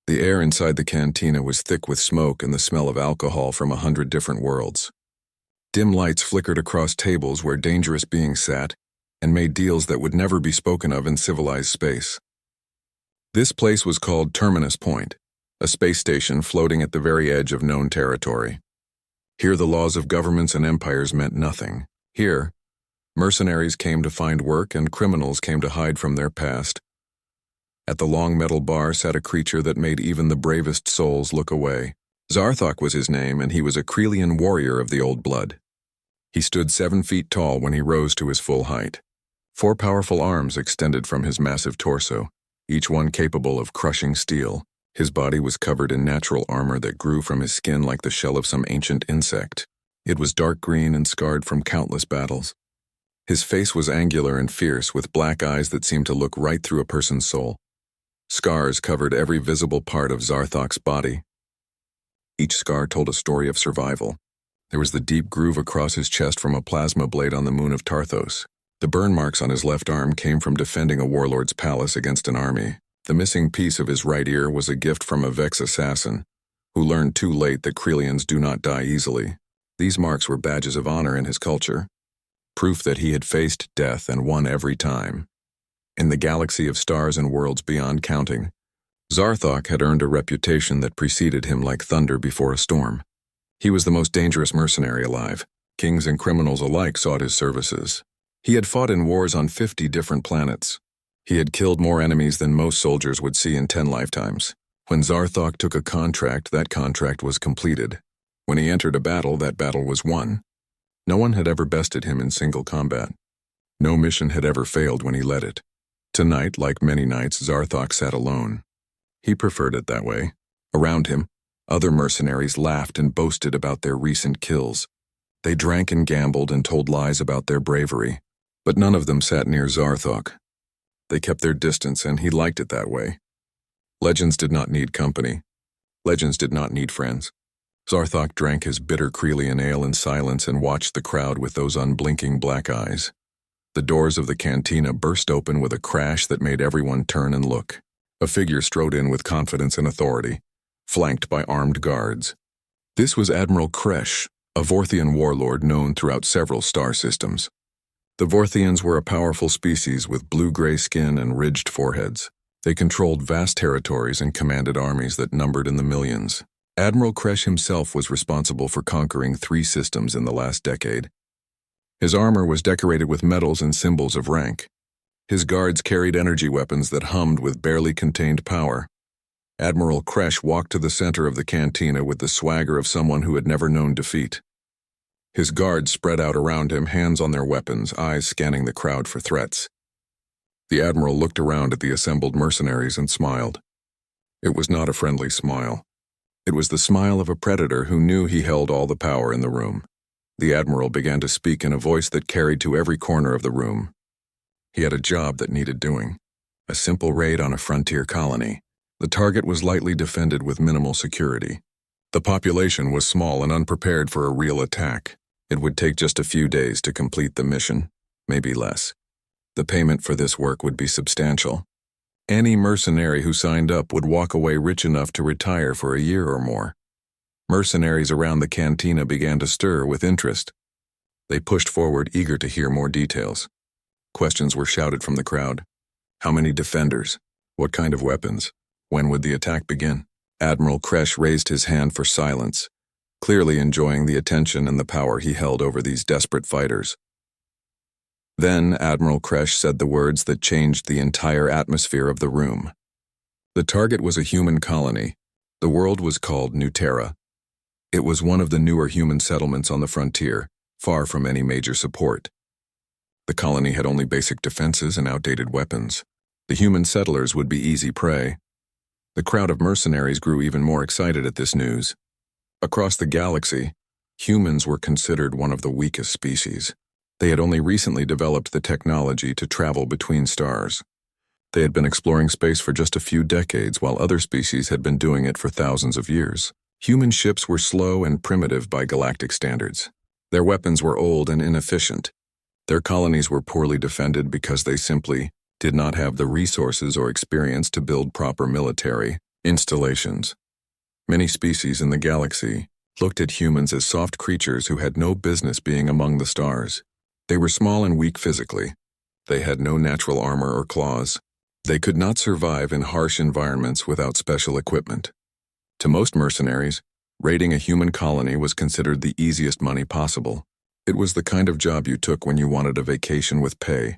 The air inside the cantina was thick with smoke and the smell of alcohol from 100 different worlds. Dim lights flickered across tables where dangerous beings sat and made deals that would never be spoken of in civilized space. This place was called Terminus Point, a space station floating at the very edge of known territory. Here the laws of governments and empires meant nothing. Here, mercenaries came to find work and criminals came to hide from their past. At the long metal bar sat a creature that made even the bravest souls look away. Zarthok was his name, and he was a Krelian warrior of the old blood. He stood 7 feet tall when he rose to his full height. 4 powerful arms extended from his massive torso, each one capable of crushing steel. His body was covered in natural armor that grew from his skin like the shell of some ancient insect. It was dark green and scarred from countless battles. His face was angular and fierce, with black eyes that seemed to look right through a person's soul. Scars covered every visible part of Zarthok's body. Each scar told a story of survival. There was the deep groove across his chest from a plasma blade on the moon of Tarthos. The burn marks on his left arm came from defending a warlord's palace against an army. The missing piece of his right ear was a gift from a Vex assassin, who learned too late that Krelians do not die easily. These marks were badges of honor in his culture, proof that he had faced death and won every time. In the galaxy of stars and worlds beyond counting, Zarthok had earned a reputation that preceded him like thunder before a storm. He was the most dangerous mercenary alive. Kings and criminals alike sought his services. He had fought in wars on 50 different planets. He had killed more enemies than most soldiers would see in 10 lifetimes. When Zarthok took a contract, that contract was completed. When he entered a battle, that battle was won. No one had ever bested him in single combat. No mission had ever failed when he led it. Tonight, like many nights, Zarthok sat alone. He preferred it that way. Around him, other mercenaries laughed and boasted about their recent kills. They drank and gambled and told lies about their bravery. But none of them sat near Zarthok. They kept their distance, and he liked it that way. Legends did not need company. Legends did not need friends. Zarthok drank his bitter Krelian ale in silence and watched the crowd with those unblinking black eyes. The doors of the cantina burst open with a crash that made everyone turn and look. A figure strode in with confidence and authority, flanked by armed guards. This was Admiral Kresh, a Vorthian warlord known throughout several star systems. The Vorthians were a powerful species with blue-gray skin and ridged foreheads. They controlled vast territories and commanded armies that numbered in the millions. Admiral Kresh himself was responsible for conquering 3 systems in the last decade. His armor was decorated with medals and symbols of rank. His guards carried energy weapons that hummed with barely contained power. Admiral Kresh walked to the center of the cantina with the swagger of someone who had never known defeat. His guards spread out around him, hands on their weapons, eyes scanning the crowd for threats. The Admiral looked around at the assembled mercenaries and smiled. It was not a friendly smile. It was the smile of a predator who knew he held all the power in the room. The Admiral began to speak in a voice that carried to every corner of the room. He had a job that needed doing. A simple raid on a frontier colony. The target was lightly defended with minimal security. The population was small and unprepared for a real attack. It would take just a few days to complete the mission, maybe less. The payment for this work would be substantial. Any mercenary who signed up would walk away rich enough to retire for a year or more. Mercenaries around the cantina began to stir with interest. They pushed forward, eager to hear more details. Questions were shouted from the crowd. How many defenders? What kind of weapons? When would the attack begin? Admiral Kresh raised his hand for silence, clearly enjoying the attention and the power he held over these desperate fighters. Then Admiral Kresh said the words that changed the entire atmosphere of the room. The target was a human colony. The world was called New Terra. It was one of the newer human settlements on the frontier, far from any major support. The colony had only basic defenses and outdated weapons. The human settlers would be easy prey. The crowd of mercenaries grew even more excited at this news. Across the galaxy, humans were considered one of the weakest species. They had only recently developed the technology to travel between stars. They had been exploring space for just a few decades, while other species had been doing it for thousands of years. Human ships were slow and primitive by galactic standards. Their weapons were old and inefficient. Their colonies were poorly defended because they simply did not have the resources or experience to build proper military Installations. Many species in the galaxy looked at humans as soft creatures who had no business being among the stars. They were small and weak physically. They had no natural armor or claws. They could not survive in harsh environments without special equipment. To most mercenaries, raiding a human colony was considered the easiest money possible. It was the kind of job you took when you wanted a vacation with pay.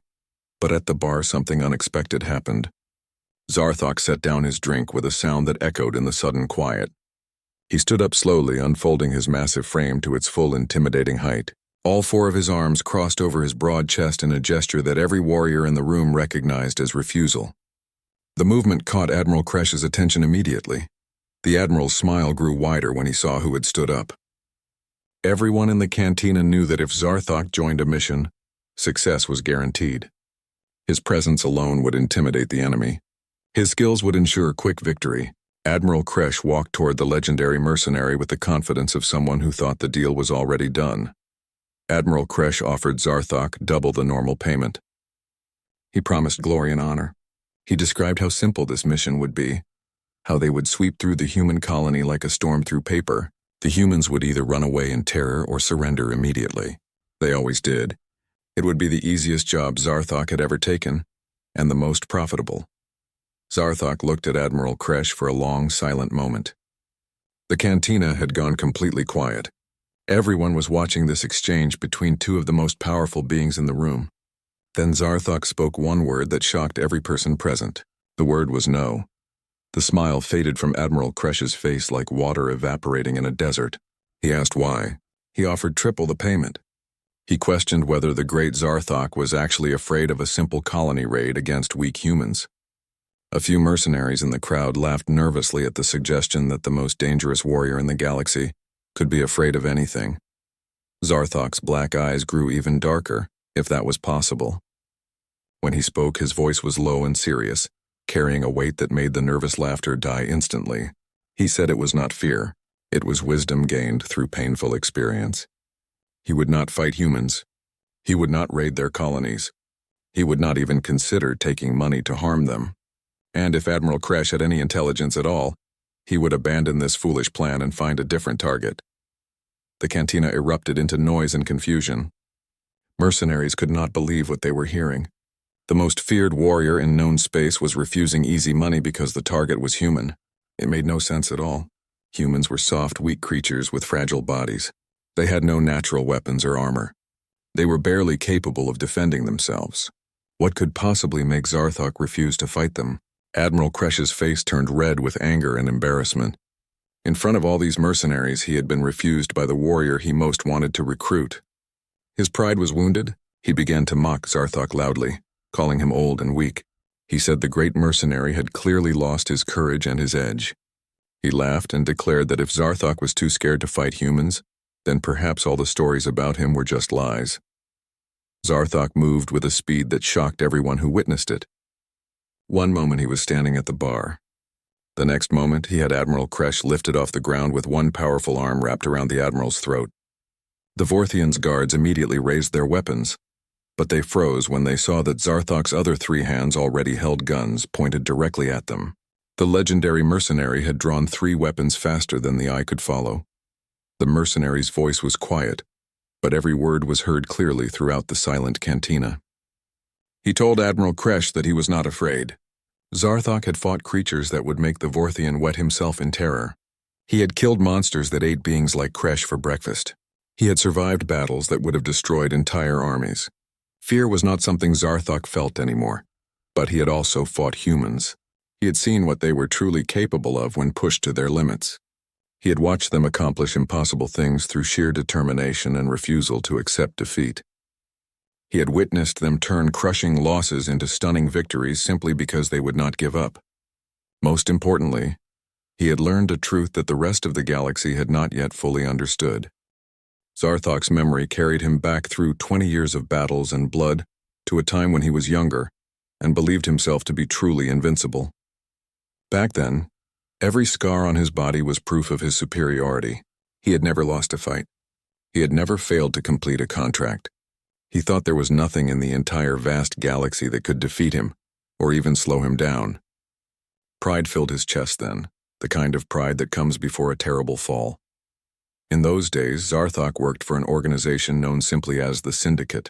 But at the bar, something unexpected happened. Zarthok set down his drink with a sound that echoed in the sudden quiet. He stood up slowly, unfolding his massive frame to its full intimidating height. All four of his arms crossed over his broad chest in a gesture that every warrior in the room recognized as refusal. The movement caught Admiral Kresh's attention immediately. The Admiral's smile grew wider when he saw who had stood up. Everyone in the cantina knew that if Zarthok joined a mission, success was guaranteed. His presence alone would intimidate the enemy. His skills would ensure quick victory. Admiral Kresh walked toward the legendary mercenary with the confidence of someone who thought the deal was already done. Admiral Kresh offered Zarthok double the normal payment. He promised glory and honor. He described how simple this mission would be, how they would sweep through the human colony like a storm through paper. The humans would either run away in terror or surrender immediately. They always did. It would be the easiest job Zarthok had ever taken, and the most profitable. Zarthok looked at Admiral Kresh for a long, silent moment. The cantina had gone completely quiet. Everyone was watching this exchange between two of the most powerful beings in the room. Then Zarthok spoke one word that shocked every person present. The word was no. The smile faded from Admiral Kresh's face like water evaporating in a desert. He asked why. He offered triple the payment. He questioned whether the great Zarthok was actually afraid of a simple colony raid against weak humans. A few mercenaries in the crowd laughed nervously at the suggestion that the most dangerous warrior in the galaxy could be afraid of anything. Zarthok's black eyes grew even darker, if that was possible. When he spoke, his voice was low and serious, carrying a weight that made the nervous laughter die instantly. He said it was not fear. It was wisdom gained through painful experience. He would not fight humans. He would not raid their colonies. He would not even consider taking money to harm them. And if Admiral Kresh had any intelligence at all, he would abandon this foolish plan and find a different target. The cantina erupted into noise and confusion. Mercenaries could not believe what they were hearing. The most feared warrior in known space was refusing easy money because the target was human. It made no sense at all. Humans were soft, weak creatures with fragile bodies. They had no natural weapons or armor. They were barely capable of defending themselves. What could possibly make Zarthok refuse to fight them? Admiral Kresh's face turned red with anger and embarrassment. In front of all these mercenaries, he had been refused by the warrior he most wanted to recruit. His pride was wounded. He began to mock Zarthok loudly, calling him old and weak. He said the great mercenary had clearly lost his courage and his edge. He laughed and declared that if Zarthok was too scared to fight humans, then perhaps all the stories about him were just lies. Zarthok moved with a speed that shocked everyone who witnessed it. One moment he was standing at the bar. The next moment he had Admiral Kresh lifted off the ground with one powerful arm wrapped around the Admiral's throat. The Vorthian's guards immediately raised their weapons, but they froze when they saw that Zarthok's other three hands already held guns pointed directly at them. The legendary mercenary had drawn three weapons faster than the eye could follow. The mercenary's voice was quiet, but every word was heard clearly throughout the silent cantina. He told Admiral Kresh that he was not afraid. Zarthok had fought creatures that would make the Vorthian wet himself in terror. He had killed monsters that ate beings like Kresh for breakfast. He had survived battles that would have destroyed entire armies. Fear was not something Zarthok felt anymore, but he had also fought humans. He had seen what they were truly capable of when pushed to their limits. He had watched them accomplish impossible things through sheer determination and refusal to accept defeat. He had witnessed them turn crushing losses into stunning victories simply because they would not give up. Most importantly, he had learned a truth that the rest of the galaxy had not yet fully understood. Zarthok's memory carried him back through 20 years of battles and blood to a time when he was younger and believed himself to be truly invincible. Back then, every scar on his body was proof of his superiority. He had never lost a fight. He had never failed to complete a contract. He thought there was nothing in the entire vast galaxy that could defeat him, or even slow him down. Pride filled his chest then. the kind of pride that comes before a terrible fall. In those days, Zarthok worked for an organization known simply as the Syndicate.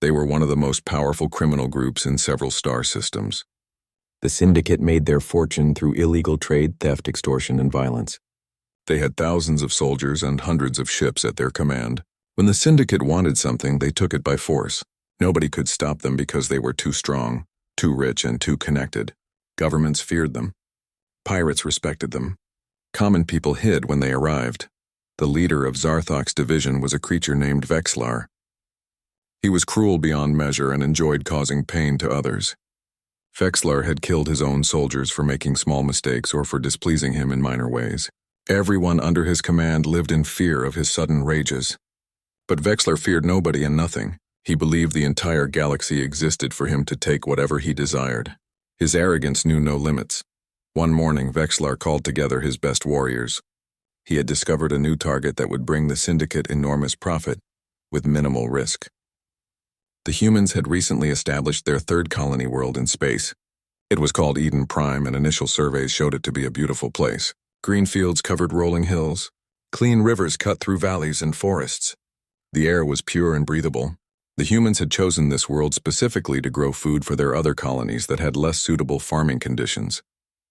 They were one of the most powerful criminal groups in several star systems. The Syndicate made their fortune through illegal trade, theft, extortion, and violence. They had thousands of soldiers and hundreds of ships at their command. When the Syndicate wanted something, they took it by force. Nobody could stop them because they were too strong, too rich, and too connected. Governments feared them. Pirates respected them. Common people hid when they arrived. The leader of Zarthok's division was a creature named Vexlar. He was cruel beyond measure and enjoyed causing pain to others. Vexlar had killed his own soldiers for making small mistakes or for displeasing him in minor ways. Everyone under his command lived in fear of his sudden rages. But Vexlar feared nobody and nothing. He believed the entire galaxy existed for him to take whatever he desired. His arrogance knew no limits. One morning, Vexlar called together his best warriors. He had discovered a new target that would bring the Syndicate enormous profit, with minimal risk. The humans had recently established their third colony world in space. It was called Eden Prime, and initial surveys showed it to be a beautiful place. Green fields covered rolling hills. Clean rivers cut through valleys and forests. The air was pure and breathable. The humans had chosen this world specifically to grow food for their other colonies that had less suitable farming conditions.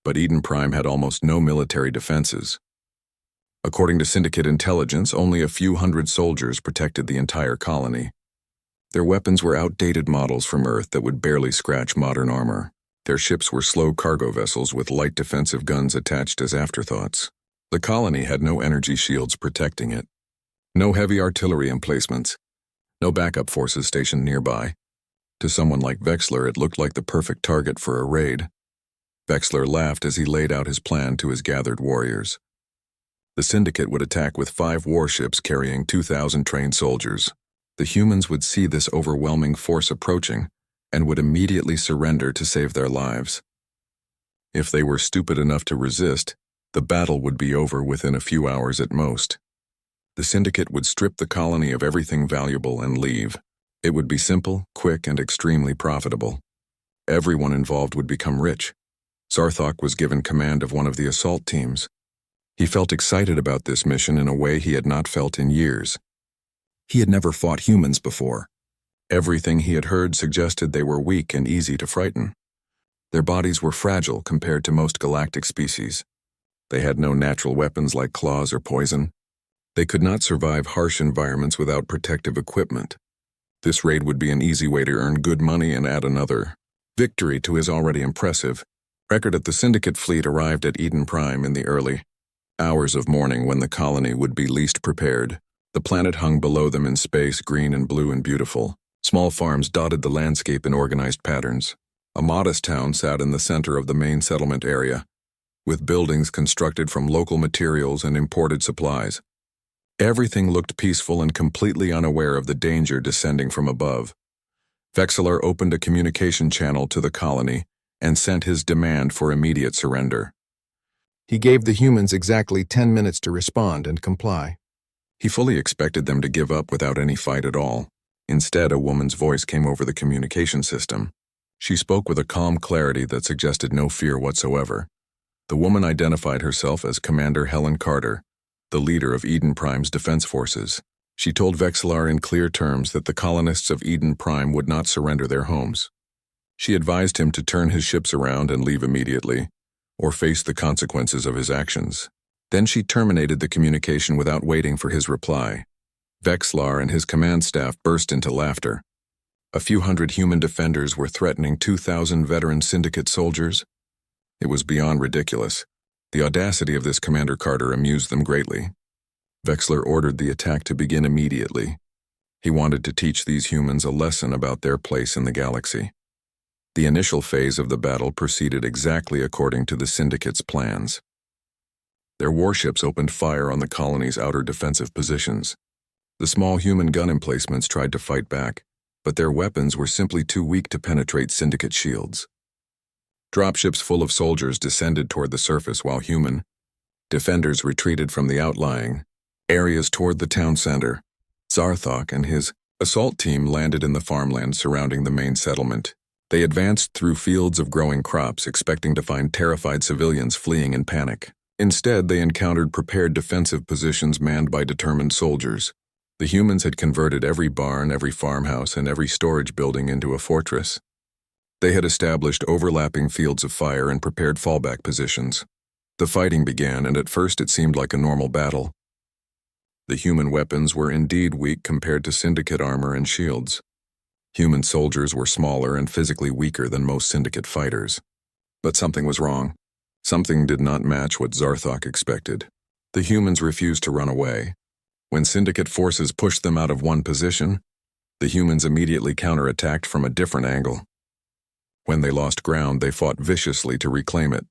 But Eden Prime had almost no military defenses. According to Syndicate intelligence, only a few hundred soldiers protected the entire colony. Their weapons were outdated models from Earth that would barely scratch modern armor. Their ships were slow cargo vessels with light defensive guns attached as afterthoughts. The colony had no energy shields protecting it. No heavy artillery emplacements. No backup forces stationed nearby. To someone like Vexlar, it looked like the perfect target for a raid. Vexlar laughed as he laid out his plan to his gathered warriors. The Syndicate would attack with 5 warships carrying 2,000 trained soldiers. The humans would see this overwhelming force approaching and would immediately surrender to save their lives. If they were stupid enough to resist, the battle would be over within a few hours at most. The Syndicate would strip the colony of everything valuable and leave. It would be simple, quick, and extremely profitable. Everyone involved would become rich. Zarthok was given command of one of the assault teams. He felt excited about this mission in a way he had not felt in years. He had never fought humans before. Everything he had heard suggested they were weak and easy to frighten. Their bodies were fragile compared to most galactic species. They had no natural weapons like claws or poison. They could not survive harsh environments without protective equipment. This raid would be an easy way to earn good money and add another victory to his already impressive record. At the Syndicate fleet arrived at Eden Prime in the early hours of morning when the colony would be least prepared. The planet hung below them in space, green and blue and beautiful. Small farms dotted the landscape in organized patterns. A modest town sat in the center of the main settlement area, with buildings constructed from local materials and imported supplies. Everything looked peaceful and completely unaware of the danger descending from above. Vexlar opened a communication channel to the colony and sent his demand for immediate surrender. He gave the humans exactly 10 minutes to respond and comply. He fully expected them to give up without any fight at all. Instead, a woman's voice came over the communication system. She spoke with a calm clarity that suggested no fear whatsoever. The woman identified herself as Commander Helen Carter, the leader of Eden Prime's defense forces. She told Vexlar in clear terms that the colonists of Eden Prime would not surrender their homes. She advised him to turn his ships around and leave immediately, or face the consequences of his actions. Then she terminated the communication without waiting for his reply. Vexlar and his command staff burst into laughter. A few hundred human defenders were threatening 2,000 veteran Syndicate soldiers. It was beyond ridiculous. The audacity of this Commander Carter amused them greatly. Vexlar ordered the attack to begin immediately. He wanted to teach these humans a lesson about their place in the galaxy. The initial phase of the battle proceeded exactly according to the Syndicate's plans. Their warships opened fire on the colony's outer defensive positions. The small human gun emplacements tried to fight back, but their weapons were simply too weak to penetrate Syndicate shields. Dropships full of soldiers descended toward the surface while human defenders retreated from the outlying areas toward the town center. Zarthok and his assault team landed in the farmland surrounding the main settlement. They advanced through fields of growing crops, expecting to find terrified civilians fleeing in panic. Instead, they encountered prepared defensive positions manned by determined soldiers. The humans had converted every barn, every farmhouse, and every storage building into a fortress. They had established overlapping fields of fire and prepared fallback positions. The fighting began, and at first it seemed like a normal battle. The human weapons were indeed weak compared to Syndicate armor and shields. Human soldiers were smaller and physically weaker than most Syndicate fighters. But something was wrong. Something did not match what Zarthok expected. The humans refused to run away. When Syndicate forces pushed them out of one position, the humans immediately counterattacked from a different angle. When they lost ground, they fought viciously to reclaim it.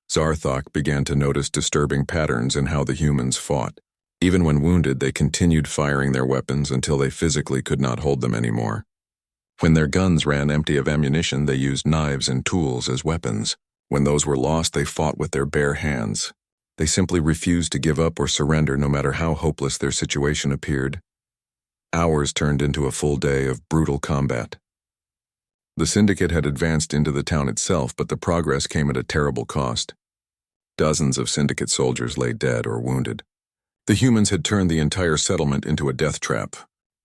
Zarthok began to notice disturbing patterns in how the humans fought. Even when wounded, they continued firing their weapons until they physically could not hold them anymore. When their guns ran empty of ammunition, they used knives and tools as weapons. When those were lost, they fought with their bare hands. They simply refused to give up or surrender no matter how hopeless their situation appeared. Hours turned into a full day of brutal combat. The Syndicate had advanced into the town itself, but the progress came at a terrible cost. Dozens of Syndicate soldiers lay dead or wounded. The humans had turned the entire settlement into a death trap.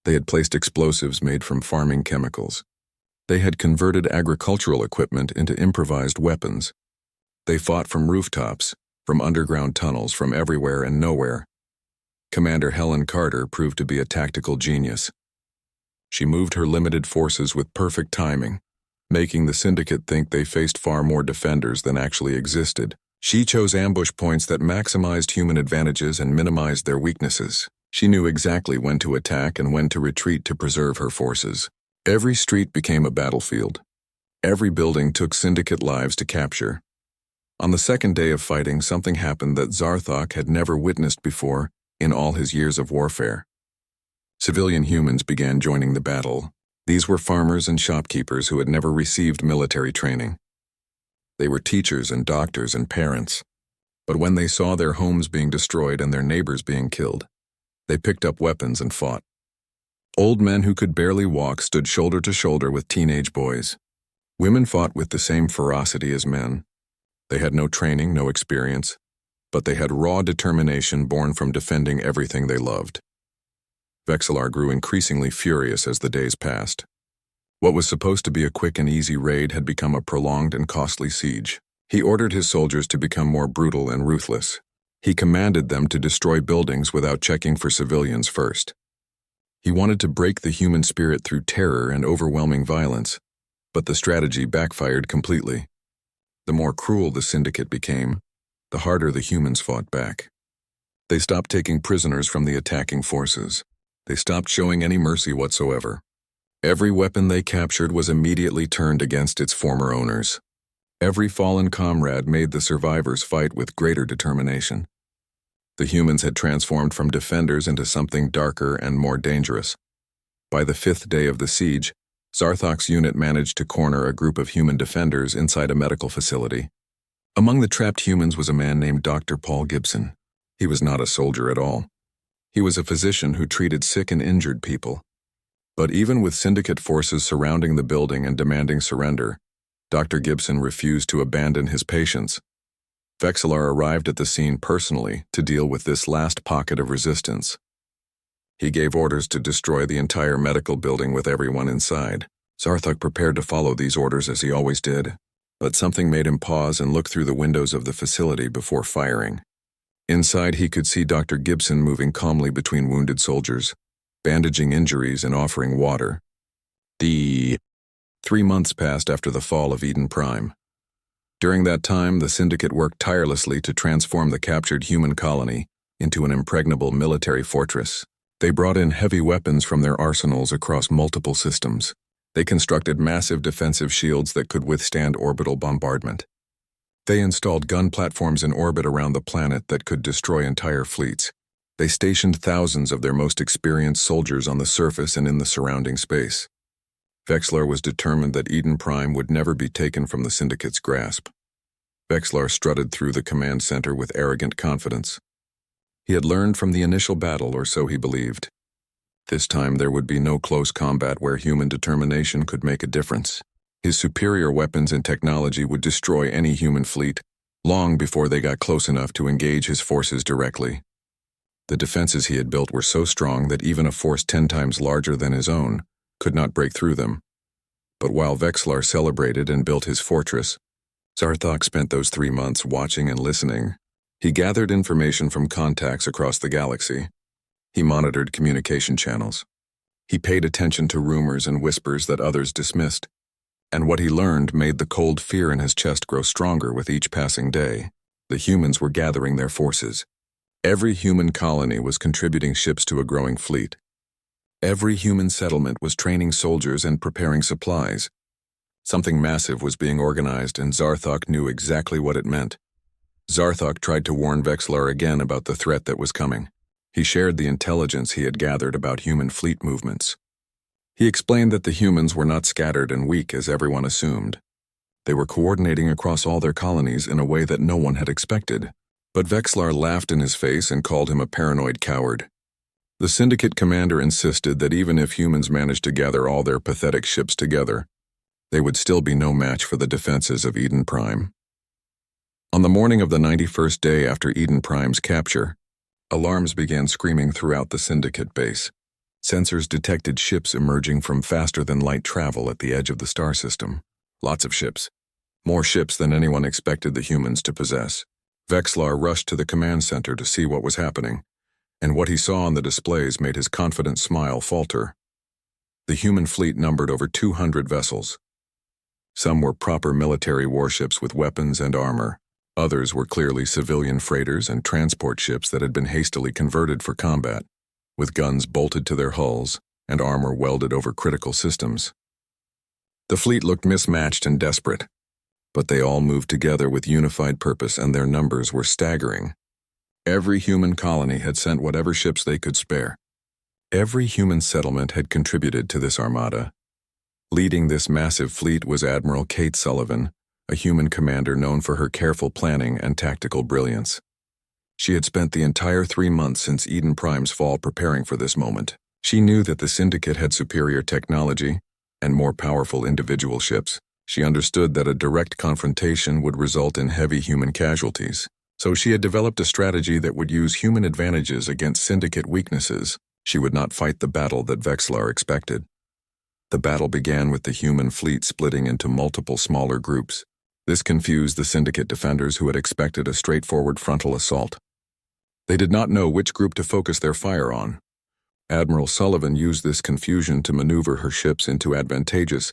They had placed explosives made from farming chemicals. They had converted agricultural equipment into improvised weapons. They fought from rooftops, from underground tunnels, from everywhere and nowhere. Commander Helen Carter proved to be a tactical genius. She moved her limited forces with perfect timing, making the Syndicate think they faced far more defenders than actually existed. She chose ambush points that maximized human advantages and minimized their weaknesses. She knew exactly when to attack and when to retreat to preserve her forces. Every street became a battlefield. Every building took Syndicate lives to capture. On the second day of fighting, something happened that Zarthok had never witnessed before in all his years of warfare. Civilian humans began joining the battle. These were farmers and shopkeepers who had never received military training. They were teachers and doctors and parents. But when they saw their homes being destroyed and their neighbors being killed, they picked up weapons and fought. Old men who could barely walk stood shoulder to shoulder with teenage boys. Women fought with the same ferocity as men. They had no training, no experience, but they had raw determination born from defending everything they loved. Vexillar grew increasingly furious as the days passed. What was supposed to be a quick and easy raid had become a prolonged and costly siege. He ordered his soldiers to become more brutal and ruthless. He commanded them to destroy buildings without checking for civilians first. He wanted to break the human spirit through terror and overwhelming violence, but the strategy backfired completely. The more cruel the Syndicate became, the harder the humans fought back. They stopped taking prisoners from the attacking forces. They stopped showing any mercy whatsoever. Every weapon they captured was immediately turned against its former owners. Every fallen comrade made the survivors fight with greater determination. The humans had transformed from defenders into something darker and more dangerous. By the 5th day of the siege, Zarthok's unit managed to corner a group of human defenders inside a medical facility. Among the trapped humans was a man named Dr. Paul Gibson. He was not a soldier at all. He was a physician who treated sick and injured people. But even with Syndicate forces surrounding the building and demanding surrender, Dr. Gibson refused to abandon his patients. Vexillar arrived at the scene personally to deal with this last pocket of resistance. He gave orders to destroy the entire medical building with everyone inside. Zarthok prepared to follow these orders as he always did, but something made him pause and look through the windows of the facility before firing. Inside, he could see Dr. Gibson moving calmly between wounded soldiers, bandaging injuries and offering water. 3 months passed after the fall of Eden Prime. During that time, the Syndicate worked tirelessly to transform the captured human colony into an impregnable military fortress. They brought in heavy weapons from their arsenals across multiple systems. They constructed massive defensive shields that could withstand orbital bombardment. They installed gun platforms in orbit around the planet that could destroy entire fleets. They stationed thousands of their most experienced soldiers on the surface and in the surrounding space. Vexillar was determined that Eden Prime would never be taken from the Syndicate's grasp. Vexillar strutted through the command center with arrogant confidence. He had learned from the initial battle, or so he believed. This time there would be no close combat where human determination could make a difference. His superior weapons and technology would destroy any human fleet, long before they got close enough to engage his forces directly. The defenses he had built were so strong that even a force 10 times larger than his own could not break through them. But while Vexlar celebrated and built his fortress, Zarthok spent those 3 months watching and listening. He gathered information from contacts across the galaxy. He monitored communication channels. He paid attention to rumors and whispers that others dismissed. And what he learned made the cold fear in his chest grow stronger with each passing day. The humans were gathering their forces. Every human colony was contributing ships to a growing fleet. Every human settlement was training soldiers and preparing supplies. Something massive was being organized, and Zarthok knew exactly what it meant. Zarthok tried to warn Vexlar again about the threat that was coming. He shared the intelligence he had gathered about human fleet movements. He explained that the humans were not scattered and weak as everyone assumed. They were coordinating across all their colonies in a way that no one had expected. But Vexlar laughed in his face and called him a paranoid coward. The Syndicate commander insisted that even if humans managed to gather all their pathetic ships together, they would still be no match for the defenses of Eden Prime. On the morning of the 91st day after Eden Prime's capture, alarms began screaming throughout the Syndicate base. Sensors detected ships emerging from faster-than-light travel at the edge of the star system. Lots of ships. More ships than anyone expected the humans to possess. Vexlar rushed to the command center to see what was happening, and what he saw on the displays made his confident smile falter. The human fleet numbered over 200 vessels. Some were proper military warships with weapons and armor. Others were clearly civilian freighters and transport ships that had been hastily converted for combat, with guns bolted to their hulls and armor welded over critical systems. The fleet looked mismatched and desperate, but they all moved together with unified purpose, and their numbers were staggering. Every human colony had sent whatever ships they could spare. Every human settlement had contributed to this armada. Leading this massive fleet was Admiral Kate Sullivan, a human commander known for her careful planning and tactical brilliance. She had spent the entire 3 months since Eden Prime's fall preparing for this moment. She knew that the Syndicate had superior technology and more powerful individual ships. She understood that a direct confrontation would result in heavy human casualties. So she had developed a strategy that would use human advantages against Syndicate weaknesses. She would not fight the battle that Vexlar expected. The battle began with the human fleet splitting into multiple smaller groups. This confused the Syndicate defenders who had expected a straightforward frontal assault. They did not know which group to focus their fire on. Admiral Sullivan used this confusion to maneuver her ships into advantageous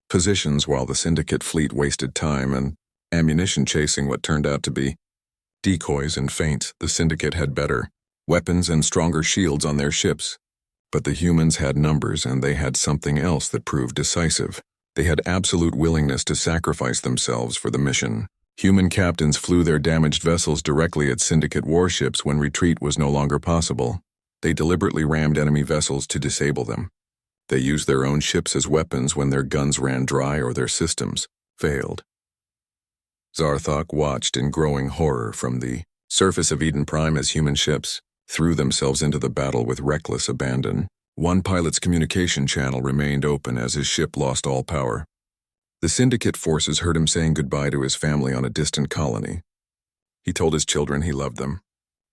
positions while the Syndicate fleet wasted time and ammunition chasing what turned out to be decoys and feints. The Syndicate had better weapons and stronger shields on their ships. But the humans had numbers, and they had something else that proved decisive. They had absolute willingness to sacrifice themselves for the mission. Human captains flew their damaged vessels directly at Syndicate warships when retreat was no longer possible. They deliberately rammed enemy vessels to disable them. They used their own ships as weapons when their guns ran dry or their systems failed. Zarthok watched in growing horror from the surface of Eden Prime as human ships threw themselves into the battle with reckless abandon. One pilot's communication channel remained open as his ship lost all power. The Syndicate forces heard him saying goodbye to his family on a distant colony. He told his children he loved them.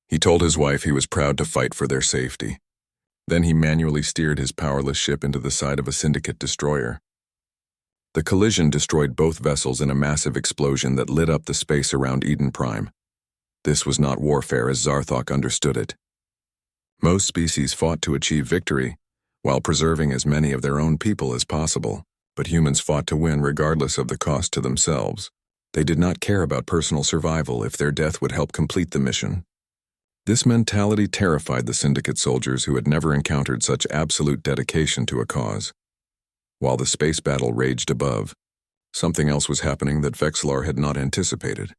He told his wife he was proud to fight for their safety. Then he manually steered his powerless ship into the side of a Syndicate destroyer. The collision destroyed both vessels in a massive explosion that lit up the space around Eden Prime. This was not warfare as Zarthok understood it. Most species fought to achieve victory, while preserving as many of their own people as possible, but humans fought to win regardless of the cost to themselves. They did not care about personal survival if their death would help complete the mission. This mentality terrified the Syndicate soldiers who had never encountered such absolute dedication to a cause. While the space battle raged above, something else was happening that Vexlar had not anticipated.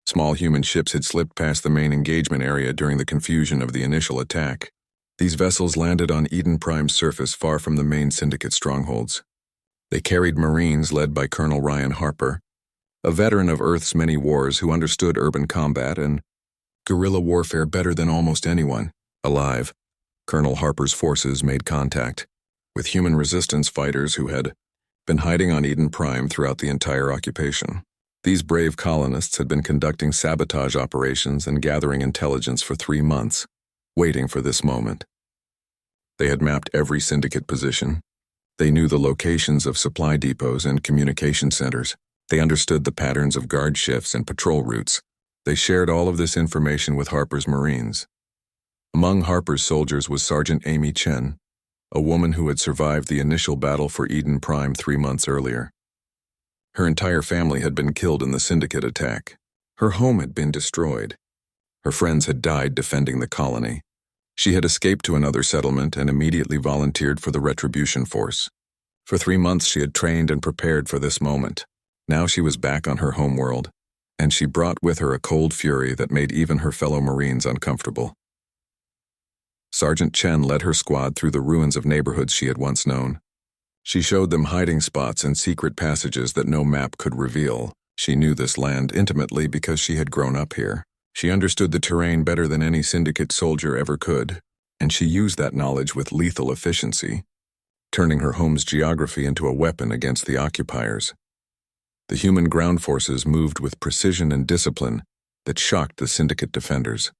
Small human ships had slipped past the main engagement area during the confusion of the initial attack. These vessels landed on Eden Prime's surface far from the main Syndicate strongholds. They carried Marines led by Colonel Ryan Harper, a veteran of Earth's many wars who understood urban combat and guerrilla warfare better than almost anyone alive. Colonel Harper's forces made contact with human resistance fighters who had been hiding on Eden Prime throughout the entire occupation. These brave colonists had been conducting sabotage operations and gathering intelligence for 3 months, waiting for this moment. They had mapped every syndicate position. They knew the locations of supply depots and communication centers. They understood the patterns of guard shifts and patrol routes. They shared all of this information with Harper's Marines. Among Harper's soldiers was Sergeant Amy Chen, a woman who had survived the initial battle for Eden Prime 3 months earlier. Her entire family had been killed in the syndicate attack. Her home had been destroyed. Her friends had died defending the colony. She had escaped to another settlement and immediately volunteered for the Retribution Force. For 3 months she had trained and prepared for this moment. Now she was back on her homeworld, and she brought with her a cold fury that made even her fellow Marines uncomfortable. Sergeant Chen led her squad through the ruins of neighborhoods she had once known. She showed them hiding spots and secret passages that no map could reveal. She knew this land intimately because she had grown up here. She understood the terrain better than any syndicate soldier ever could, and she used that knowledge with lethal efficiency, turning her home's geography into a weapon against the occupiers. The human ground forces moved with precision and discipline that shocked the syndicate defenders.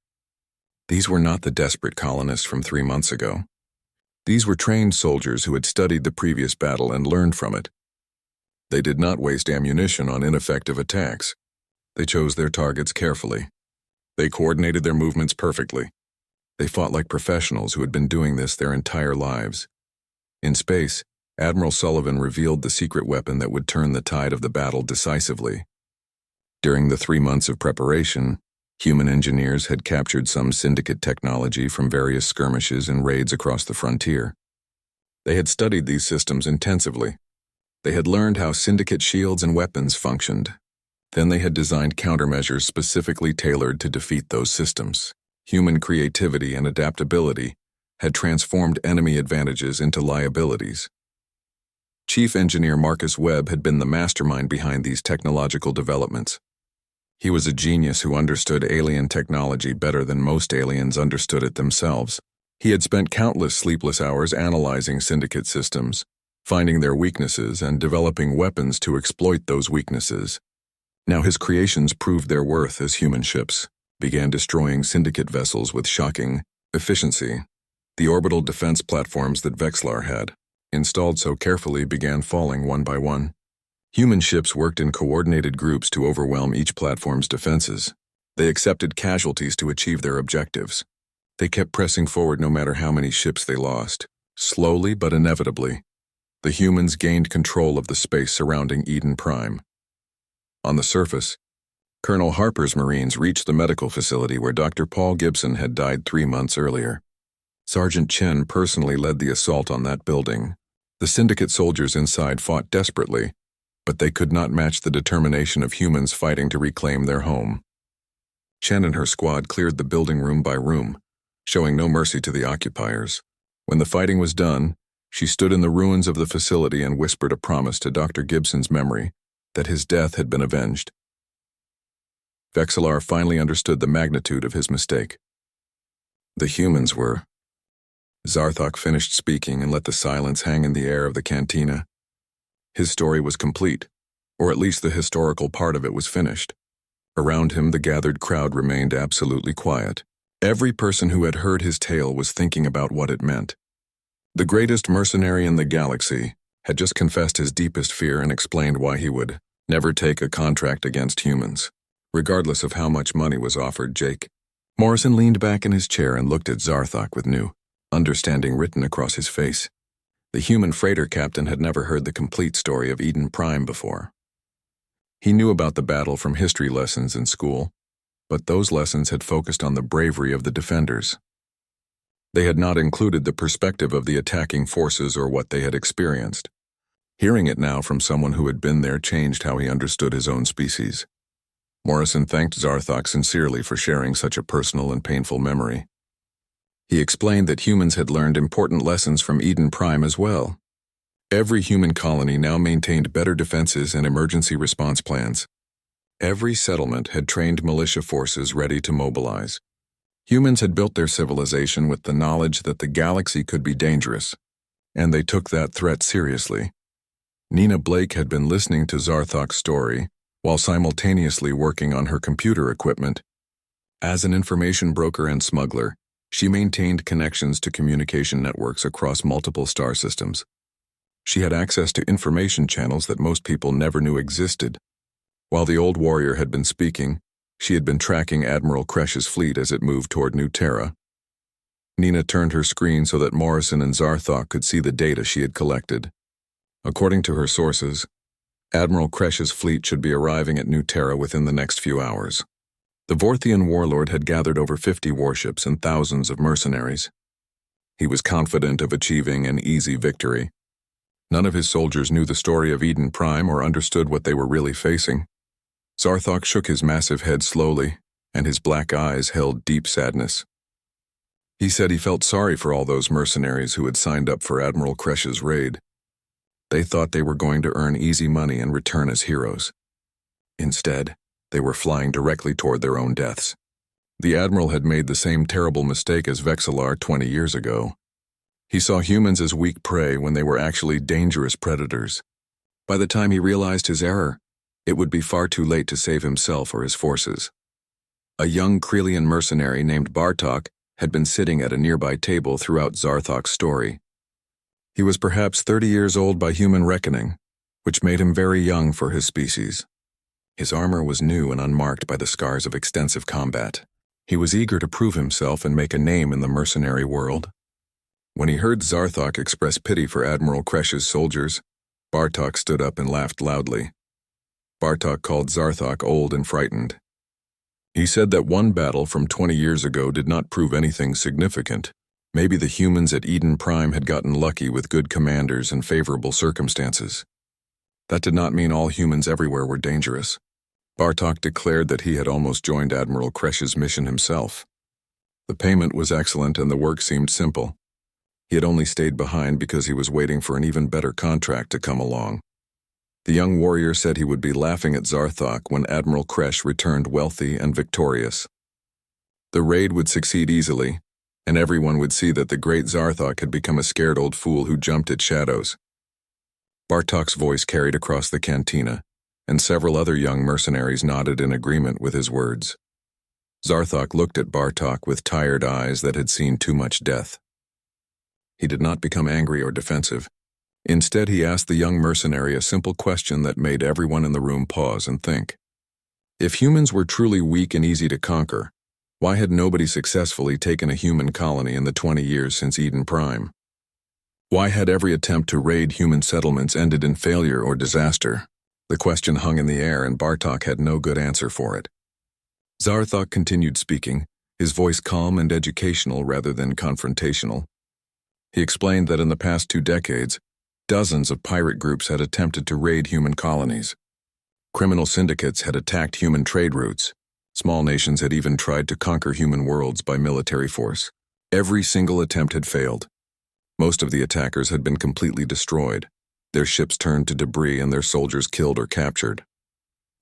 These were not the desperate colonists from 3 months ago. These were trained soldiers who had studied the previous battle and learned from it. They did not waste ammunition on ineffective attacks. They chose their targets carefully. They coordinated their movements perfectly. They fought like professionals who had been doing this their entire lives. In space, Admiral Sullivan revealed the secret weapon that would turn the tide of the battle decisively. During the 3 months of preparation, human engineers had captured some syndicate technology from various skirmishes and raids across the frontier. They had studied these systems intensively. They had learned how syndicate shields and weapons functioned. Then they had designed countermeasures specifically tailored to defeat those systems. Human creativity and adaptability had transformed enemy advantages into liabilities. Chief Engineer Marcus Webb had been the mastermind behind these technological developments. He was a genius who understood alien technology better than most aliens understood it themselves. He had spent countless sleepless hours analyzing syndicate systems, finding their weaknesses and developing weapons to exploit those weaknesses. Now his creations proved their worth as human ships, began destroying syndicate vessels with shocking efficiency. The orbital defense platforms that Vexlar had, installed so carefully, began falling one by one. Human ships worked in coordinated groups to overwhelm each platform's defenses. They accepted casualties to achieve their objectives. They kept pressing forward no matter how many ships they lost. Slowly but inevitably, the humans gained control of the space surrounding Eden Prime. On the surface, Colonel Harper's Marines reached the medical facility where Dr. Paul Gibson had died 3 months earlier. Sergeant Chen personally led the assault on that building. The syndicate soldiers inside fought desperately, but they could not match the determination of humans fighting to reclaim their home. Chen and her squad cleared the building room by room, showing no mercy to the occupiers. When the fighting was done, she stood in the ruins of the facility and whispered a promise to Dr. Gibson's memory that his death had been avenged. Vexlar finally understood the magnitude of his mistake. The humans were. Zarthok finished speaking and let the silence hang in the air of the cantina. His story was complete, or at least the historical part of it was finished. Around him, the gathered crowd remained absolutely quiet. Every person who had heard his tale was thinking about what it meant. The greatest mercenary in the galaxy had just confessed his deepest fear and explained why he would never take a contract against humans, regardless of how much money was offered Jake. Morrison leaned back in his chair and looked at Zarthok with new understanding written across his face. The human freighter captain had never heard the complete story of Eden Prime before. He knew about the battle from history lessons in school, but those lessons had focused on the bravery of the defenders. They had not included the perspective of the attacking forces or what they had experienced. Hearing it now from someone who had been there changed how he understood his own species. Morrison thanked Zarthok sincerely for sharing such a personal and painful memory. He explained that humans had learned important lessons from Eden Prime as well. Every human colony now maintained better defenses and emergency response plans. Every settlement had trained militia forces ready to mobilize. Humans had built their civilization with the knowledge that the galaxy could be dangerous, and they took that threat seriously. Nina Blake had been listening to Zarthok's story while simultaneously working on her computer equipment. As an information broker and smuggler, she maintained connections to communication networks across multiple star systems. She had access to information channels that most people never knew existed. While the old warrior had been speaking, she had been tracking Admiral Kresh's fleet as it moved toward New Terra. Nina turned her screen so that Morrison and Zarthok could see the data she had collected. According to her sources, Admiral Kresh's fleet should be arriving at New Terra within the next few hours. The Vorthian warlord had gathered over 50 warships and thousands of mercenaries. He was confident of achieving an easy victory. None of his soldiers knew the story of Eden Prime or understood what they were really facing. Zarthok shook his massive head slowly, and his black eyes held deep sadness. He said he felt sorry for all those mercenaries who had signed up for Admiral Kresh's raid. They thought they were going to earn easy money and return as heroes. Instead, they were flying directly toward their own deaths. The Admiral had made the same terrible mistake as Vexillar 20 years ago. He saw humans as weak prey when they were actually dangerous predators. By the time he realized his error, it would be far too late to save himself or his forces. A young Krelian mercenary named Bartok had been sitting at a nearby table throughout Zarthok's story. He was perhaps 30 years old by human reckoning, which made him very young for his species. His armor was new and unmarked by the scars of extensive combat. He was eager to prove himself and make a name in the mercenary world. When he heard Zarthok express pity for Admiral Kresh's soldiers, Bartok stood up and laughed loudly. Bartok called Zarthok old and frightened. He said that one battle from 20 years ago did not prove anything significant. Maybe the humans at Eden Prime had gotten lucky with good commanders and favorable circumstances. That did not mean all humans everywhere were dangerous. Bartok declared that he had almost joined Admiral Kresh's mission himself. The payment was excellent and the work seemed simple. He had only stayed behind because he was waiting for an even better contract to come along. The young warrior said he would be laughing at Zarthok when Admiral Kresh returned wealthy and victorious. The raid would succeed easily, and everyone would see that the great Zarthok had become a scared old fool who jumped at shadows. Bartok's voice carried across the cantina, and several other young mercenaries nodded in agreement with his words. Zarthok looked at Bartok with tired eyes that had seen too much death. He did not become angry or defensive. Instead, he asked the young mercenary a simple question that made everyone in the room pause and think. If humans were truly weak and easy to conquer, why had nobody successfully taken a human colony in the 20 years since Eden Prime? Why had every attempt to raid human settlements ended in failure or disaster? The question hung in the air and Bartok had no good answer for it. Zarthok continued speaking, his voice calm and educational rather than confrontational. He explained that in the past 2 decades, dozens of pirate groups had attempted to raid human colonies. Criminal syndicates had attacked human trade routes. Small nations had even tried to conquer human worlds by military force. Every single attempt had failed. Most of the attackers had been completely destroyed, their ships turned to debris and their soldiers killed or captured.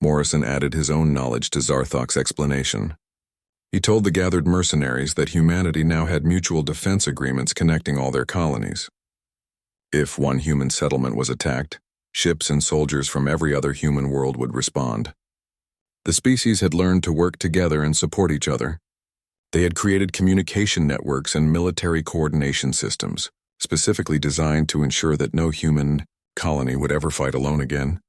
Morrison added his own knowledge to Zarthok's explanation. He told the gathered mercenaries that humanity now had mutual defense agreements connecting all their colonies. If one human settlement was attacked, ships and soldiers from every other human world would respond. The species had learned to work together and support each other. They had created communication networks and military coordination systems, specifically designed to ensure that no human colony would ever fight alone again.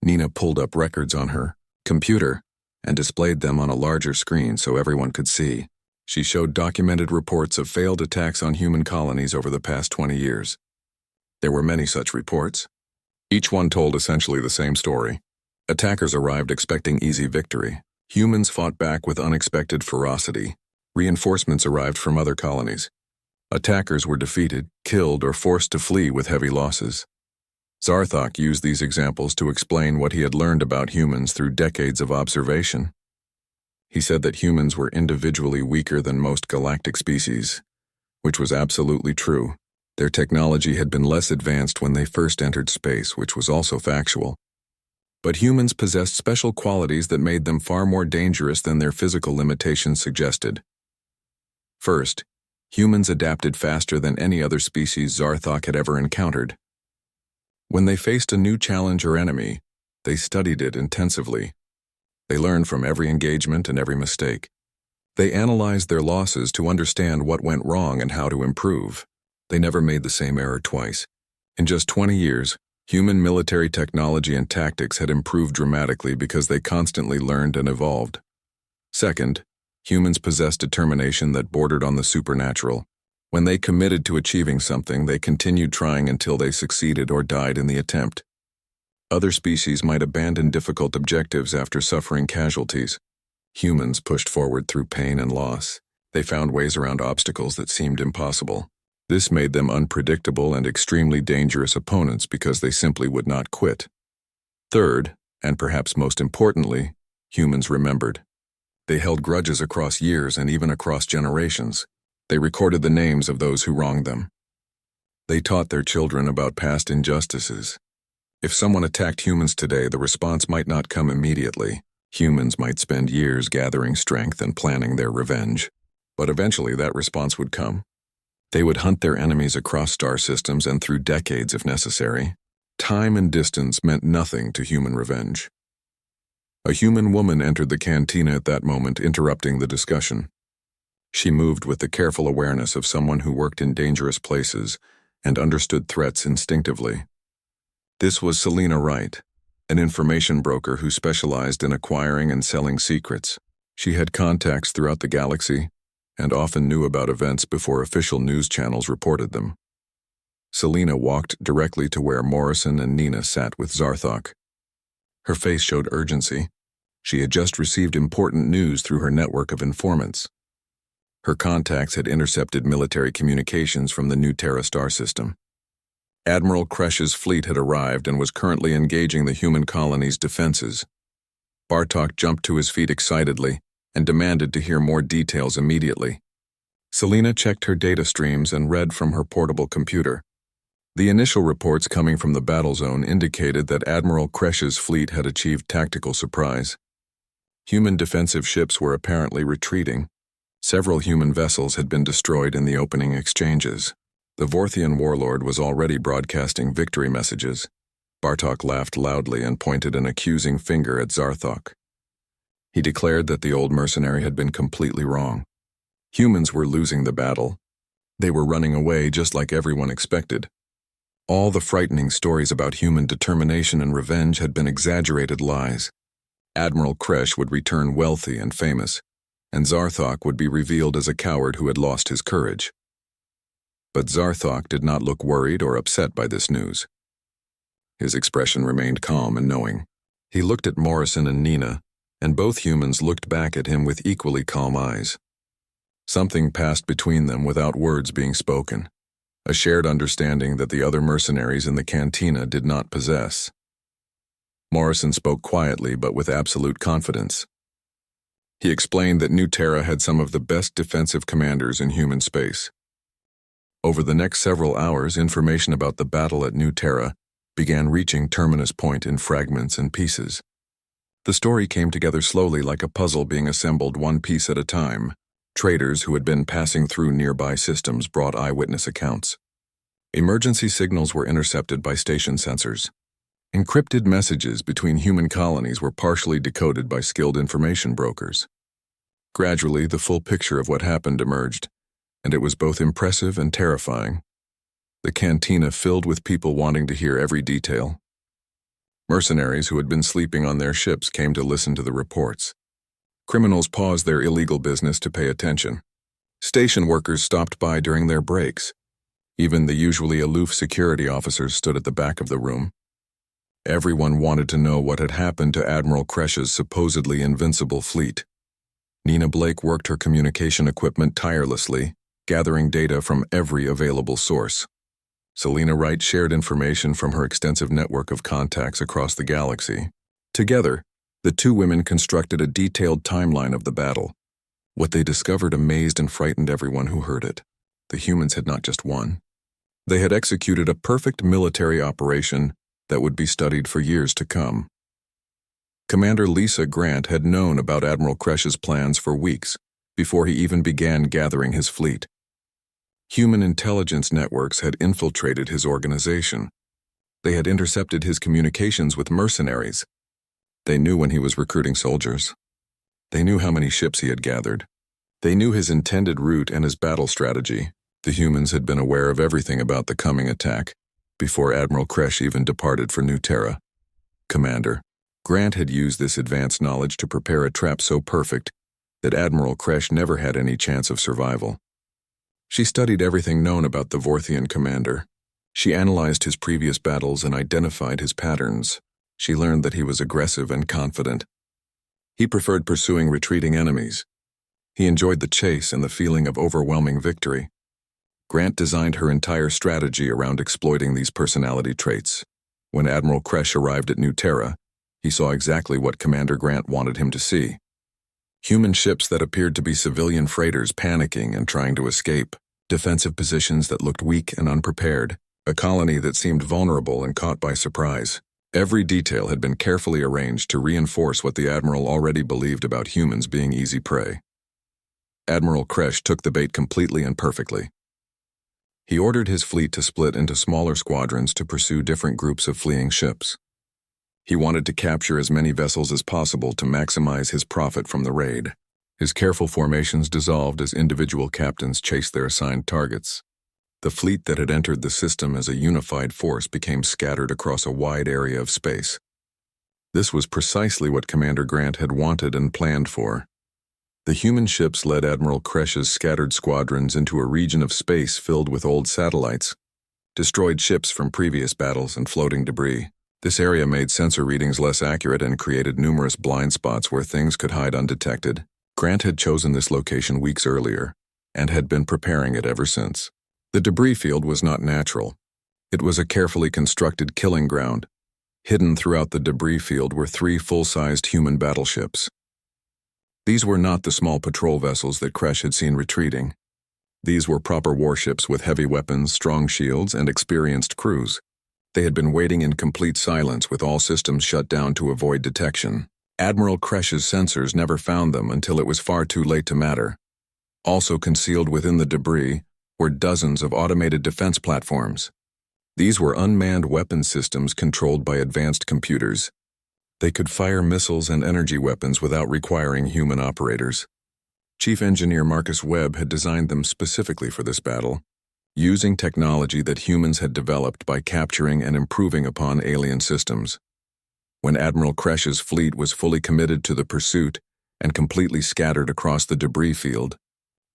Nina pulled up records on her computer and displayed them on a larger screen so everyone could see. She showed documented reports of failed attacks on human colonies over the past 20 years. There were many such reports. Each one told essentially the same story. Attackers arrived expecting easy victory. Humans fought back with unexpected ferocity. Reinforcements arrived from other colonies. Attackers were defeated, killed, or forced to flee with heavy losses. Zarthok used these examples to explain what he had learned about humans through decades of observation. He said that humans were individually weaker than most galactic species, which was absolutely true. Their technology had been less advanced when they first entered space, which was also factual. But humans possessed special qualities that made them far more dangerous than their physical limitations suggested. First, humans adapted faster than any other species Zarthok had ever encountered. When they faced a new challenge or enemy, they studied it intensively. They learned from every engagement and every mistake. They analyzed their losses to understand what went wrong and how to improve. They never made the same error twice. In just 20 years, human military technology and tactics had improved dramatically because they constantly learned and evolved. Second, humans possessed determination that bordered on the supernatural. When they committed to achieving something, they continued trying until they succeeded or died in the attempt. Other species might abandon difficult objectives after suffering casualties. Humans pushed forward through pain and loss. They found ways around obstacles that seemed impossible. This made them unpredictable and extremely dangerous opponents because they simply would not quit. Third, and perhaps most importantly, humans remembered. They held grudges across years and even across generations. They recorded the names of those who wronged them. They taught their children about past injustices. If someone attacked humans today, the response might not come immediately. Humans might spend years gathering strength and planning their revenge. But eventually that response would come. They would hunt their enemies across star systems and through decades if necessary. Time and distance meant nothing to human revenge. A human woman entered the cantina at that moment, interrupting the discussion. She moved with the careful awareness of someone who worked in dangerous places and understood threats instinctively. This was Selena Wright, an information broker who specialized in acquiring and selling secrets. She had contacts throughout the galaxy and often knew about events before official news channels reported them. Selena walked directly to where Morrison and Nina sat with Zarthok. Her face showed urgency. She had just received important news through her network of informants. Her contacts had intercepted military communications from the New Terra star system. Admiral Kresh's fleet had arrived and was currently engaging the human colony's defenses. Bartok jumped to his feet excitedly and demanded to hear more details immediately. Selena checked her data streams and read from her portable computer. The initial reports coming from the battle zone indicated that Admiral Kresh's fleet had achieved tactical surprise. Human defensive ships were apparently retreating. Several human vessels had been destroyed in the opening exchanges. The Vorthian warlord was already broadcasting victory messages. Bartok laughed loudly and pointed an accusing finger at Zarthok. He declared that the old mercenary had been completely wrong. Humans were losing the battle. They were running away just like everyone expected. All the frightening stories about human determination and revenge had been exaggerated lies. Admiral Kresh would return wealthy and famous, and Zarthok would be revealed as a coward who had lost his courage. But Zarthok did not look worried or upset by this news. His expression remained calm and knowing. He looked at Morrison and Nina, and both humans looked back at him with equally calm eyes. Something passed between them without words being spoken, a shared understanding that the other mercenaries in the cantina did not possess. Morrison spoke quietly but with absolute confidence. He explained that New Terra had some of the best defensive commanders in human space. Over the next several hours, information about the battle at New Terra began reaching Terminus Point in fragments and pieces. The story came together slowly like a puzzle being assembled one piece at a time. Traders who had been passing through nearby systems brought eyewitness accounts. Emergency signals were intercepted by station sensors. Encrypted messages between human colonies were partially decoded by skilled information brokers. Gradually, the full picture of what happened emerged, and it was both impressive and terrifying. The cantina filled with people wanting to hear every detail. Mercenaries who had been sleeping on their ships came to listen to the reports. Criminals paused their illegal business to pay attention. Station workers stopped by during their breaks. Even the usually aloof security officers stood at the back of the room. Everyone wanted to know what had happened to Admiral Kresh's supposedly invincible fleet. Nina Blake worked her communication equipment tirelessly, gathering data from every available source. Selena Wright shared information from her extensive network of contacts across the galaxy. Together, the two women constructed a detailed timeline of the battle. What they discovered amazed and frightened everyone who heard it. The humans had not just won. They had executed a perfect military operation that would be studied for years to come. Commander Lisa Grant had known about Admiral Kresh's plans for weeks before he even began gathering his fleet. Human intelligence networks had infiltrated his organization. They had intercepted his communications with mercenaries. They knew when he was recruiting soldiers. They knew how many ships he had gathered. They knew his intended route and his battle strategy. The humans had been aware of everything about the coming attack, before Admiral Kresh even departed for New Terra. Commander, Grant had used this advanced knowledge to prepare a trap so perfect that Admiral Kresh never had any chance of survival. She studied everything known about the Vorthian commander. She analyzed his previous battles and identified his patterns. She learned that he was aggressive and confident. He preferred pursuing retreating enemies. He enjoyed the chase and the feeling of overwhelming victory. Grant designed her entire strategy around exploiting these personality traits. When Admiral Kresh arrived at New Terra, he saw exactly what Commander Grant wanted him to see. Human ships that appeared to be civilian freighters panicking and trying to escape, defensive positions that looked weak and unprepared, a colony that seemed vulnerable and caught by surprise. Every detail had been carefully arranged to reinforce what the Admiral already believed about humans being easy prey. Admiral Kresh took the bait completely and perfectly. He ordered his fleet to split into smaller squadrons to pursue different groups of fleeing ships. He wanted to capture as many vessels as possible to maximize his profit from the raid. His careful formations dissolved as individual captains chased their assigned targets. The fleet that had entered the system as a unified force became scattered across a wide area of space. This was precisely what Commander Grant had wanted and planned for. The human ships led Admiral Kresh's scattered squadrons into a region of space filled with old satellites, destroyed ships from previous battles, and floating debris. This area made sensor readings less accurate and created numerous blind spots where things could hide undetected. Grant had chosen this location weeks earlier, and had been preparing it ever since. The debris field was not natural. It was a carefully constructed killing ground. Hidden throughout the debris field were 3 full-sized human battleships. These were not the small patrol vessels that Kresh had seen retreating. These were proper warships with heavy weapons, strong shields, and experienced crews. They had been waiting in complete silence with all systems shut down to avoid detection. Admiral Kresh's sensors never found them until it was far too late to matter. Also concealed within the debris were dozens of automated defense platforms. These were unmanned weapon systems controlled by advanced computers. They could fire missiles and energy weapons without requiring human operators. Chief Engineer Marcus Webb had designed them specifically for this battle, using technology that humans had developed by capturing and improving upon alien systems. When Admiral Kresh's fleet was fully committed to the pursuit and completely scattered across the debris field,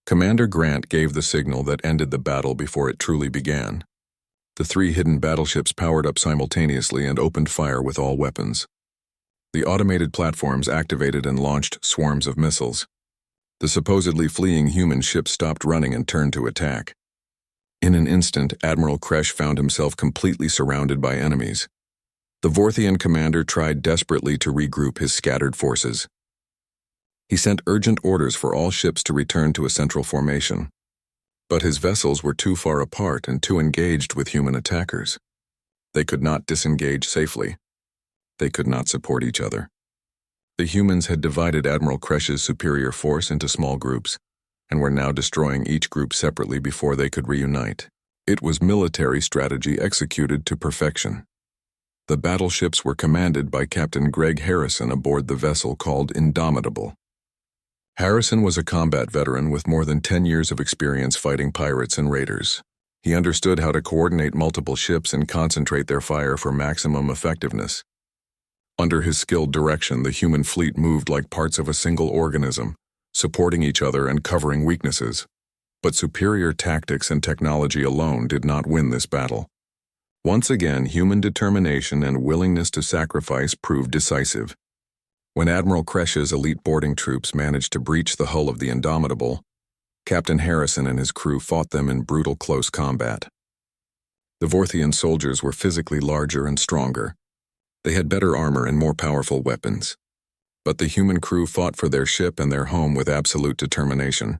Commander Grant gave the signal that ended the battle before it truly began. The 3 hidden battleships powered up simultaneously and opened fire with all weapons. The automated platforms activated and launched swarms of missiles. The supposedly fleeing human ships stopped running and turned to attack. In an instant, Admiral Kresh found himself completely surrounded by enemies. The Vorthian commander tried desperately to regroup his scattered forces. He sent urgent orders for all ships to return to a central formation. But his vessels were too far apart and too engaged with human attackers. They could not disengage safely. They could not support each other. The humans had divided Admiral Kresh's superior force into small groups, and were now destroying each group separately before they could reunite. It was military strategy executed to perfection. The battleships were commanded by Captain Greg Harrison aboard the vessel called Indomitable. Harrison was a combat veteran with more than 10 years of experience fighting pirates and raiders. He understood how to coordinate multiple ships and concentrate their fire for maximum effectiveness. Under his skilled direction, the human fleet moved like parts of a single organism, supporting each other and covering weaknesses. But superior tactics and technology alone did not win this battle. Once again, human determination and willingness to sacrifice proved decisive. When Admiral Kresh's elite boarding troops managed to breach the hull of the Indomitable, Captain Harrison and his crew fought them in brutal close combat. The Vorthian soldiers were physically larger and stronger. They had better armor and more powerful weapons. But the human crew fought for their ship and their home with absolute determination.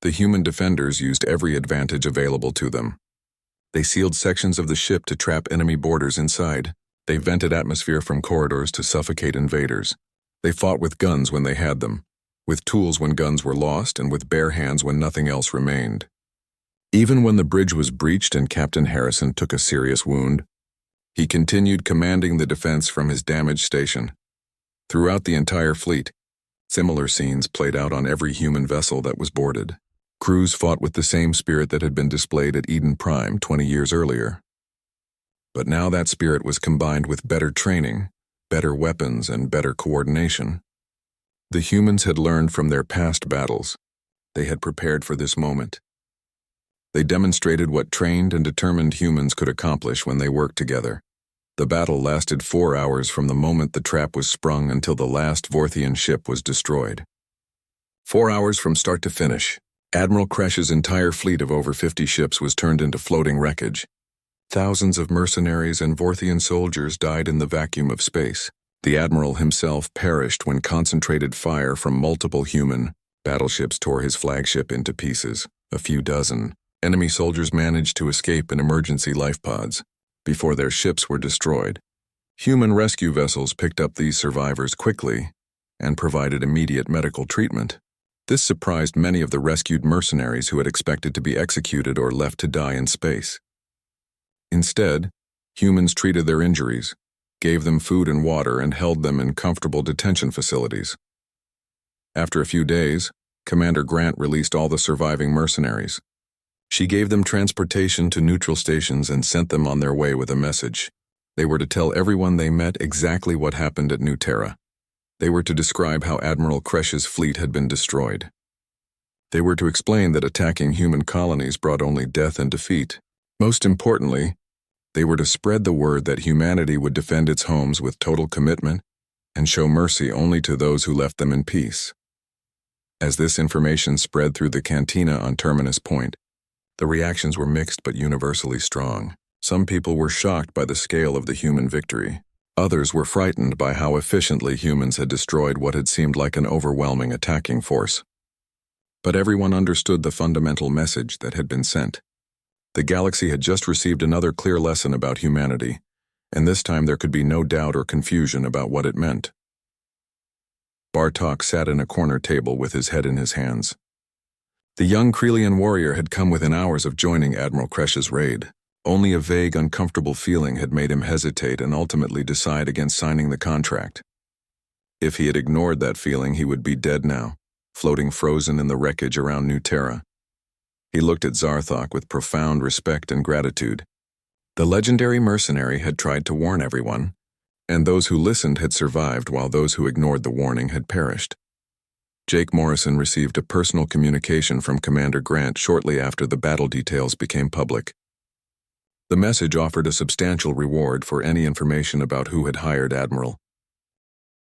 The human defenders used every advantage available to them. They sealed sections of the ship to trap enemy boarders inside. They vented atmosphere from corridors to suffocate invaders. They fought with guns when they had them, with tools when guns were lost, and with bare hands when nothing else remained. Even when the bridge was breached and Captain Harrison took a serious wound, He continued commanding the defense from his damaged station. Throughout the entire fleet, similar scenes played out on every human vessel that was boarded. Crews fought with the same spirit that had been displayed at Eden Prime 20 years earlier. But now that spirit was combined with better training, better weapons, and better coordination. The humans had learned from their past battles. They had prepared for this moment. They demonstrated what trained and determined humans could accomplish when they worked together. The battle lasted 4 hours from the moment the trap was sprung until the last Vorthian ship was destroyed. 4 hours from start to finish. Admiral Kresh's entire fleet of over 50 ships was turned into floating wreckage. Thousands of mercenaries and Vorthian soldiers died in the vacuum of space. The Admiral himself perished when concentrated fire from multiple human battleships tore his flagship into pieces. A few dozen enemy soldiers managed to escape in emergency life pods before their ships were destroyed. Human rescue vessels picked up these survivors quickly and provided immediate medical treatment. This surprised many of the rescued mercenaries who had expected to be executed or left to die in space. Instead, humans treated their injuries, gave them food and water, and held them in comfortable detention facilities. After a few days, Commander Grant released all the surviving mercenaries. She gave them transportation to neutral stations and sent them on their way with a message. They were to tell everyone they met exactly what happened at New Terra. They were to describe how Admiral Kresh's fleet had been destroyed. They were to explain that attacking human colonies brought only death and defeat. Most importantly, they were to spread the word that humanity would defend its homes with total commitment and show mercy only to those who left them in peace. As this information spread through the cantina on Terminus Point, the reactions were mixed but universally strong. Some people were shocked by the scale of the human victory. Others were frightened by how efficiently humans had destroyed what had seemed like an overwhelming attacking force. But everyone understood the fundamental message that had been sent. The galaxy had just received another clear lesson about humanity, and this time there could be no doubt or confusion about what it meant. Bartok sat in a corner table with his head in his hands. The young Krelian warrior had come within hours of joining Admiral Kresh's raid. Only a vague, uncomfortable feeling had made him hesitate and ultimately decide against signing the contract. If he had ignored that feeling, he would be dead now, floating frozen in the wreckage around New Terra. He looked at Zarthok with profound respect and gratitude. The legendary mercenary had tried to warn everyone, and those who listened had survived while those who ignored the warning had perished. Jake Morrison received a personal communication from Commander Grant shortly after the battle details became public. The message offered a substantial reward for any information about who had hired Admiral